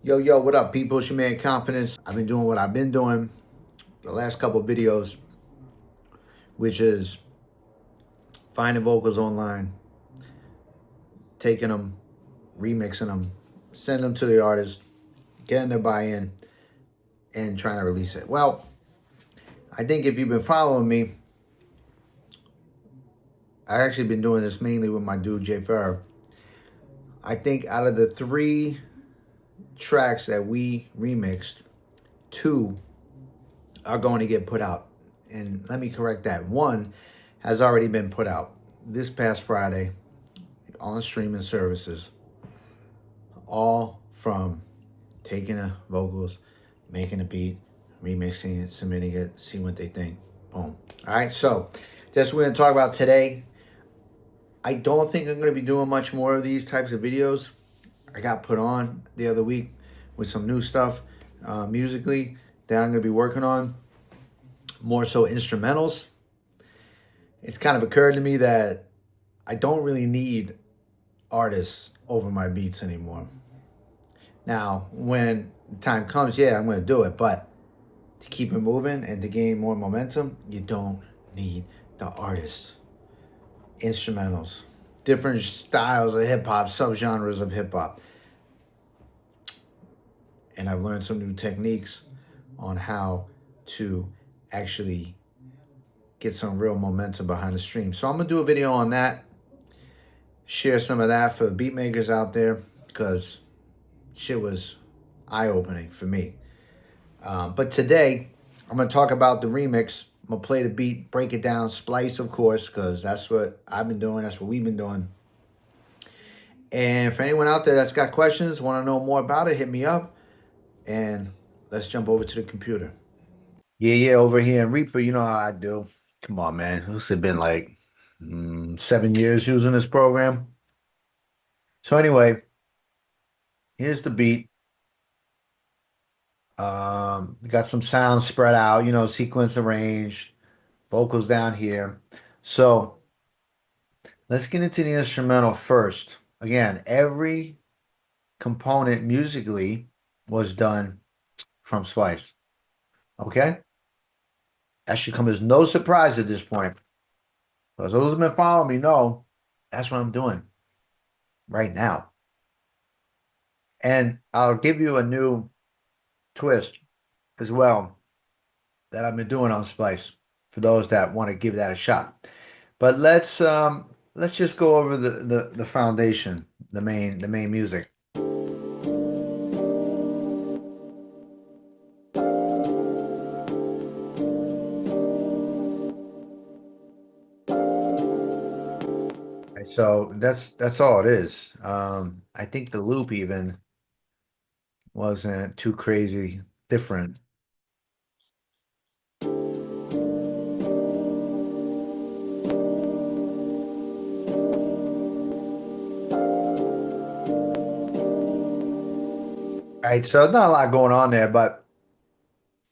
Yo, what up, people? It's your man Confidence. I've been doing what I've been doing the last couple of videos, which is finding vocals online, taking them, remixing them, send them to the artist, getting their buy-in, and trying to release it. Well, I think if you've been following me, I've actually been doing this mainly with my dude Jay Ferra. I think out of the 3 tracks that we remixed, 2 are going to get put out. And let me correct that. 1 has already been put out this past Friday on streaming services, all from taking the vocals, making a beat, remixing it, submitting it, see what they think. Boom. All right, so that's what we're going to talk about today. I don't think I'm going to be doing much more of these types of videos. I got put on the other week with some new stuff musically that I'm going to be working on, more so instrumentals. It's kind of occurred to me that I don't really need artists over my beats anymore. Now, when the time comes, yeah, I'm going to do it. But to keep it moving and to gain more momentum, you don't need the artists. Instrumentals, different styles of hip hop, subgenres of hip hop. And I've learned some new techniques on how to actually get some real momentum behind the stream. So I'm going to do a video on that, share some of that for the beat makers out there, because shit was eye-opening for me. But today, I'm going to talk about the remix. I'm going to play the beat, break it down, splice, of course, because that's what I've been doing. That's what we've been doing. And for anyone out there that's got questions, want to know more about it, hit me up. And let's jump over to the computer. Yeah, over here in Reaper, you know how I do. Come on, man. This has been like 7 years using this program. So anyway, here's the beat. We got some sounds spread out, sequence arranged, vocals down here. So let's get into the instrumental first. Again, every component musically was done from Splice. Okay? That should come as no surprise at this point. Because those who've been following me know that's what I'm doing right now. And I'll give you a new twist as well that I've been doing on Splice for those that want to give that a shot. But let's just go over the foundation, the main music. So that's all it is. I think the loop even wasn't too crazy different. All right, so not a lot going on there, but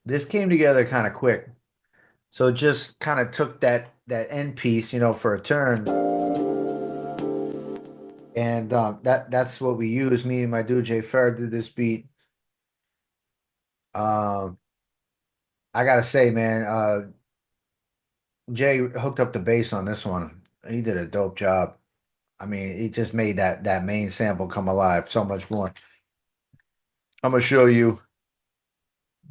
this came together kind of quick. So it just kind of took that end piece, for a turn, and that's what we used. Me and my dude Jay Ferrer did this beat. Um, I gotta say, man, Jay hooked up the bass on this one. He did a dope job. I mean, he just made that main sample come alive so much more. I'm gonna show you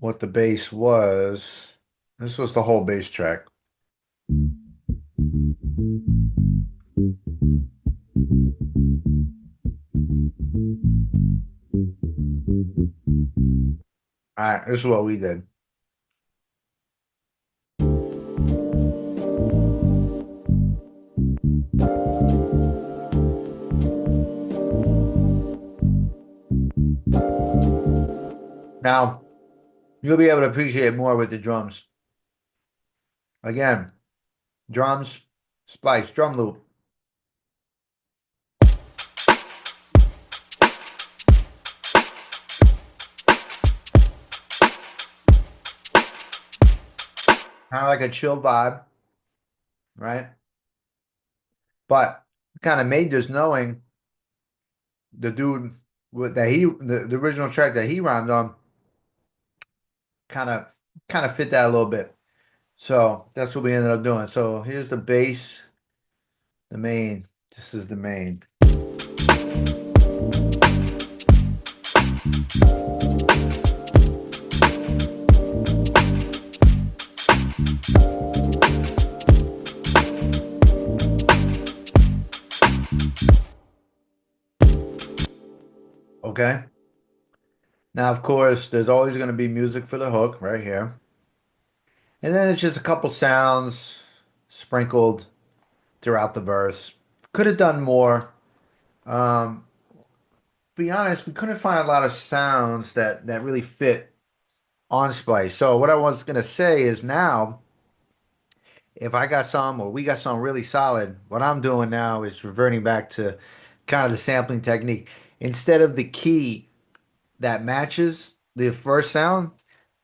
what the bass was. This was the whole bass track. All right, this is what we did. Now, you'll be able to appreciate more with the drums. Again, drums, splice, drum loop. Kind of like a chill vibe, right? But kind of made this knowing the dude the original track that he rhymed on kind of kind of fit that a little bit. So that's what we ended up doing. So here's the bass, the main. This is the main. Okay. Now, of course, there's always going to be music for the hook right here. And then it's just a couple sounds sprinkled throughout the verse. Could have done more. Um, be honest, we couldn't find a lot of sounds that really fit on Splice. So what I was gonna say is now, if I got some or we got some really solid, what I'm doing now is reverting back to kind of the sampling technique. Instead of the key that matches the first sound,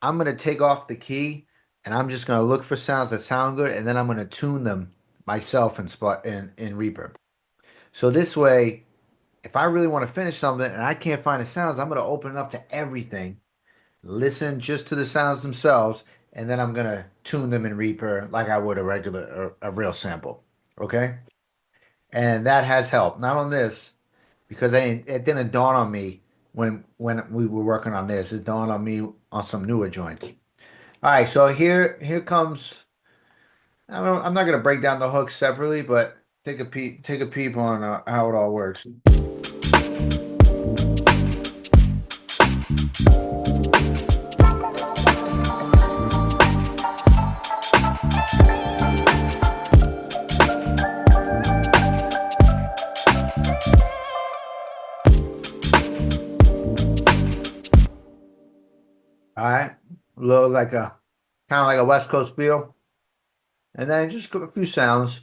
I'm gonna take off the key and I'm just gonna look for sounds that sound good, and then I'm gonna tune them myself in Reaper. So this way, if I really want to finish something and I can't find the sounds, I'm gonna open it up to everything, listen just to the sounds themselves, and then I'm gonna tune them in Reaper like I would a regular a real sample. Okay? And that has helped. Not on this, because it didn't dawn on me when we were working on this. It dawned on me on some newer joints. All right, so here comes. I'm not gonna break down the hooks separately, but take a peep on how it all works. All right, a little like a kind of like a West Coast feel, and then just a few sounds.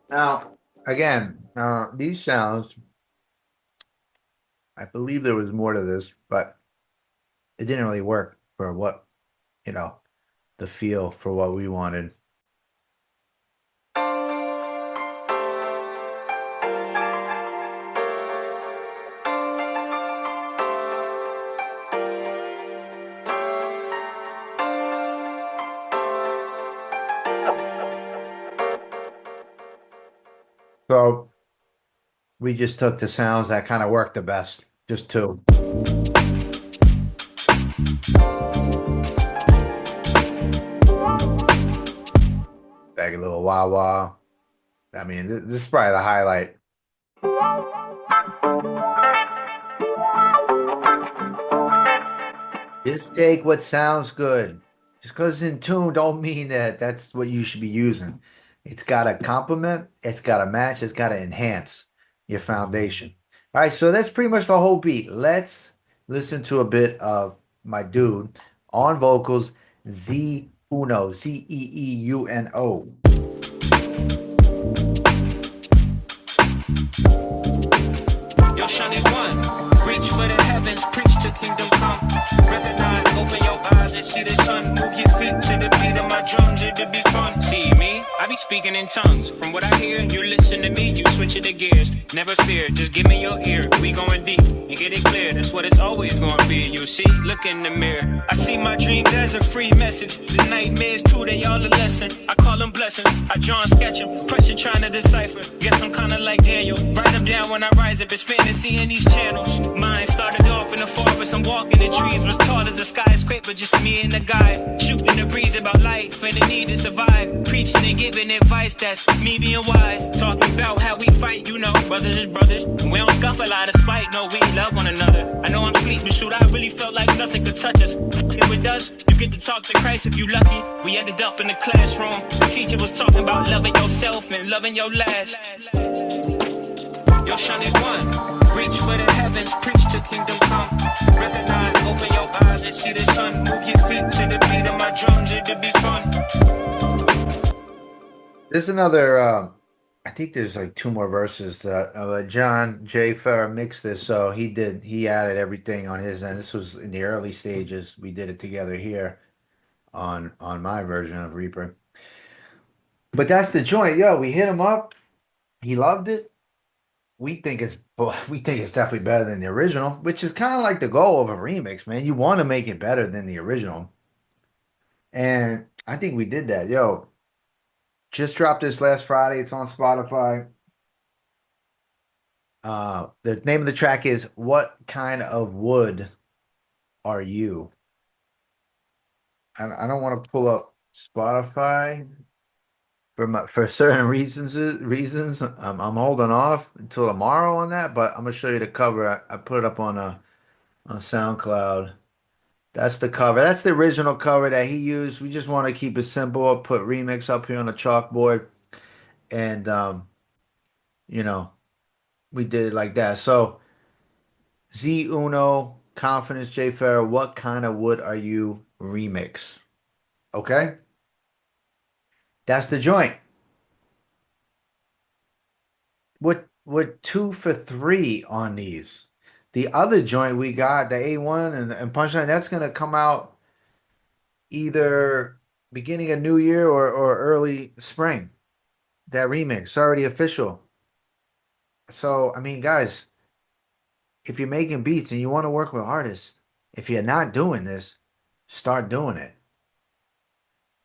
Now, again, these sounds, I believe there was more to this, but it didn't really work for what, you know, the feel for what we wanted. So we just took the sounds that kind of worked the best, just two. Like a little wah wah. I mean, this is probably the highlight. Just take what sounds good. Just because it's in tune don't mean that that's what you should be using. It's got to complement, it's got to match, it's got to enhance your foundation. All right, so that's pretty much the whole beat. Let's listen to a bit of my dude on vocals, Zeeuno, Zeeuno. Yo, Shiny One, reach for the heavens, preach to kingdom come. Recognize, open your eyes and see the sun. Move your feet to the beat of my drums, it'll be fun. See me? I be speaking in tongues. From what I hear, you listen to me, you switch it to gears. Never fear, just give me your ear. We going deep and get it clear. That's what it's always gonna be. You see, look in the mirror. I see my dreams as a free message. The nightmares too, they all a lesson. I call them blessings. I draw and sketch them. Pressure trying to decipher. Guess I'm kinda like Daniel. Write them down when I rise up. It's fantasy in these channels. Mine started off in the forest. I'm walking in trees. Was tall as a skyscraper. Just me and the guys. Shooting the breeze about life and the need to survive. Preaching and giving advice. That's me being wise. Talking about how we fight, you know. Brothers is brothers. We don't scuffle out of spite. No, we love one another. I know I'm sleeping. Shoot, I really felt like nothing could touch us. Fucking with us, you get to talk to Christ if you lucky. We ended up in the classroom. The teacher was talking about loving yourself and loving your last. Yo, Shiny One, reach for the heavens, preach to kingdom come. Recognize, open your eyes and see the sun. Move your feet to the beat of my drums, it'll be fun. This is another I think there's like two more verses that John J. Ferra mixed this, so he added everything on his end. This was in the early stages. We did it together here on my version of Reaper. But that's the joint, yo. We hit him up. He loved it. We think it's definitely better than the original, which is kind of like the goal of a remix, man. You want to make it better than the original, and I think we did that, yo. Just dropped this last Friday. It's on Spotify. The name of the track is "What Kind of Wood Are You?" I don't want to pull up Spotify for certain reasons. I'm holding off until tomorrow on that, but I'm gonna show you the cover. I put it up on SoundCloud. That's the cover. That's the original cover that he used. We just want to keep it simple. I'll put remix up here on the chalkboard, and you know, we did it like that. So Zeeuno, Confidence, J Farrah, what kind of wood are you? Remix. Okay, that's the joint. We're 2 for 3 on these. The other joint we got, the A1 and Punchline, that's gonna come out either beginning of New Year or early spring. That remix already official. So I mean, guys, if you're making beats and you want to work with artists, if you're not doing this, start doing it.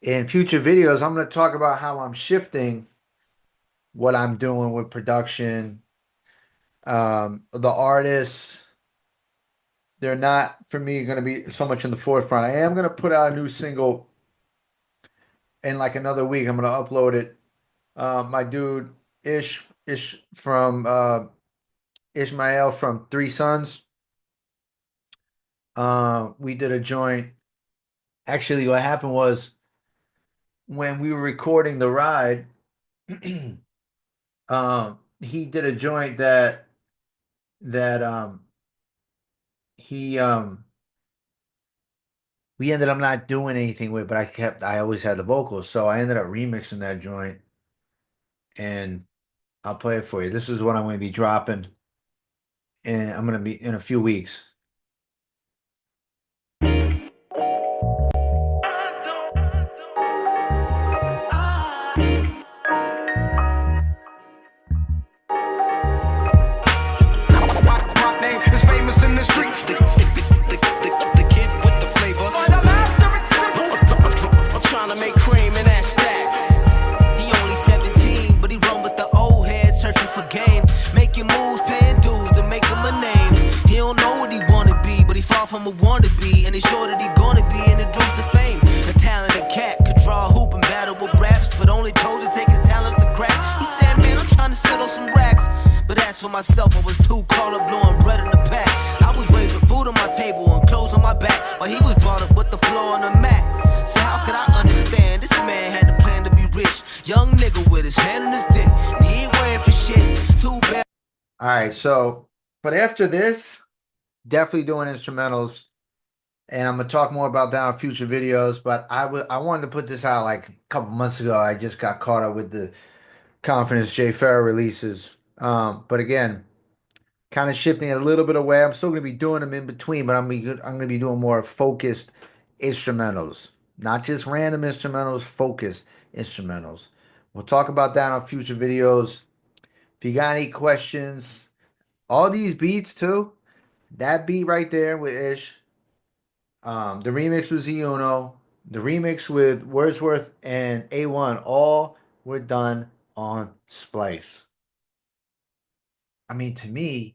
In future videos, I'm going to talk about how I'm shifting what I'm doing with production. The artists, they're not for me going to be so much in the forefront. I am going to put out a new single in like another week. I'm going to upload it. My dude Ish from Ishmael from Three Sons. We did a joint. Actually, what happened was when we were recording the ride, he did a joint that he we ended up not doing anything with, but I always had the vocals, so I ended up remixing that joint, and I'll play it for you. This is what I'm going to be dropping, and I'm going to be in a few weeks. My name is famous in the street. The kid with the flavor. I'm trying to make cream in that stack. He only 17, but he run with the old heads, searching for game. Making moves, paying dues to make him a name. He don't know what he wanna be, but he far from a wannabe. And he's sure that he gonna be introduced to fame. A talented cat could draw a hoop and battle with raps, but only chose to take his talents to crack. He said, man, I'm trying to settle some racks. But as for myself, I was too caught up blowing bread in the pack. I was raised with food on my table and clothes on my back, while he was brought up with the floor on the mat. So how could I understand? This man had a plan to be rich. Young nigga with his hand on his dick, and he ain't wearing for shit. Too bad. All right, so but after this, definitely doing instrumentals, and I'm gonna talk more about that on future videos. But I wanted to put this out like a couple months ago. I just got caught up with the Confidence J Farrah releases. But again, kind of shifting it a little bit away. I'm still gonna be doing them in between, but I'm gonna be doing more focused instrumentals, not just random instrumentals, focused instrumentals. We'll talk about that on future videos. If you got any questions, all these beats too, that beat right there with Ish, the remix with Zeeuno, the remix with Wordsworth and A1, all were done on Splice. I mean, to me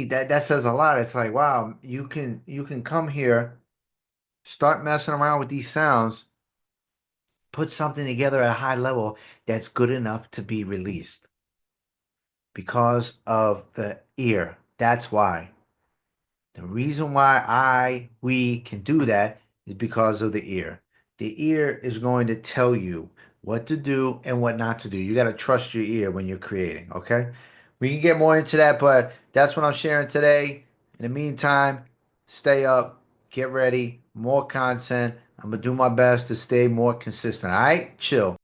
that says a lot. It's like, wow, you can come here, start messing around with these sounds, put something together at a high level that's good enough to be released because of the ear. That's why. The reason why we can do that is because of the ear. The ear is going to tell you what to do and what not to do. You got to trust your ear when you're creating, okay? We can get more into that, but that's what I'm sharing today. In the meantime, stay up, get ready, more content. I'm going to do my best to stay more consistent. All right? Chill.